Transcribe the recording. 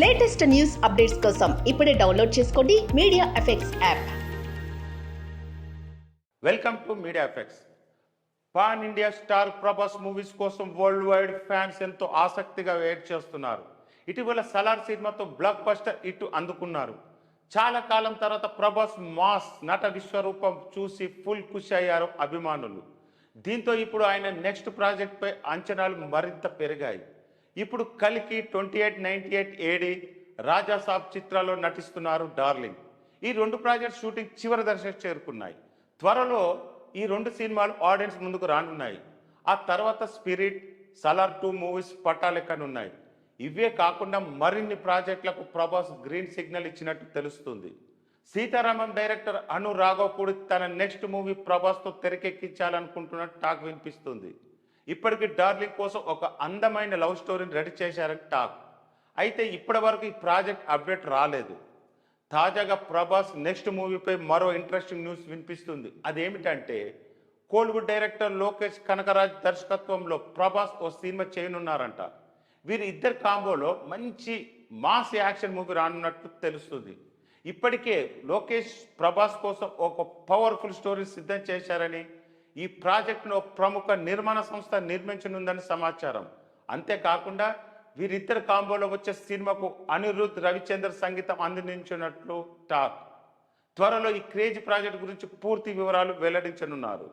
Latest news updates కోసం ఇప్పుడే download చేసుకోండి media effects app. Welcome to media effects. Pan India star Prabhas movies కోసం world wide fans ఎంతో ఆసక్తిగా వెయిట్ చేస్తున్నారు. ఇటీవల సలార్ సినిమాతో బ్లాక్ బస్టర్ హిట్ అందుకున్నారు. చాలా కాలం తర్వాత ప్రభాస్ మాస్ నట విశ్వరూపం చూసి ఫుల్ ఖుషి అయ్యారు అభిమానులు. దీంతో ఇప్పుడు ఆయన నెక్స్ట్ ప్రాజెక్ట్పై అంచనాలు మరింత పెరిగాయి. ఇప్పుడు కల్కి 2898 ఏడి రాజా సాబ్ చిత్రాల్లో నటిస్తున్నారు డార్లింగ్. ఈ రెండు ప్రాజెక్ట్ షూటింగ్ చివరి దశకు చేరుకున్నాయి. త్వరలో ఈ రెండు సినిమాలు ఆడియన్స్ ముందుకు రానున్నాయి. ఆ తర్వాత స్పిరిట్, సలార్ 2 మూవీస్ పట్టాలెక్కనున్నాయి. ఇవే కాకుండా మరిన్ని ప్రాజెక్టులకు ప్రభాస్ గ్రీన్ సిగ్నల్ ఇచ్చినట్టు తెలుస్తుంది. సీతారామన్ డైరెక్టర్ అను రాఘవపూడి తన నెక్స్ట్ మూవీ ప్రభాస్తో తెరకెక్కించాలనుకుంటున్నట్టు టాక్ వినిపిస్తుంది. ఇప్పటికీ డార్లింగ్ కోసం ఒక అందమైన లవ్ స్టోరీని రెడీ చేశారని టాక్. అయితే ఇప్పటి వరకు ఈ ప్రాజెక్ట్ అప్డేట్ రాలేదు. తాజాగా ప్రభాస్ నెక్స్ట్ మూవీపై మరో ఇంట్రెస్టింగ్ న్యూస్ వినిపిస్తుంది. అదేమిటంటే కోలీవుడ్ డైరెక్టర్ లోకేష్ కనకరాజ్ దర్శకత్వంలో ప్రభాస్ ఓ సినిమా చేయనున్నారంట. వీరి ఇద్దరు కాంబోలో మంచి మాస్ యాక్షన్ మూవీ రానున్నట్టు తెలుస్తుంది. ఇప్పటికే లోకేష్ ప్రభాస్ కోసం ఒక పవర్ఫుల్ స్టోరీ సిద్ధం చేశారని, ఈ ప్రాజెక్టును ప్రముఖ నిర్మాణ సంస్థ నిర్మించనుందని సమాచారం. అంతేకాకుండా వీరిద్దరు కాంబోలో వచ్చే సినిమాకు అనిరుద్ రవిచంద్ర సంగీతం అందించినట్లు టాక్. త్వరలో ఈ క్రేజీ ప్రాజెక్ట్ గురించి పూర్తి వివరాలు వెల్లడించనున్నారు.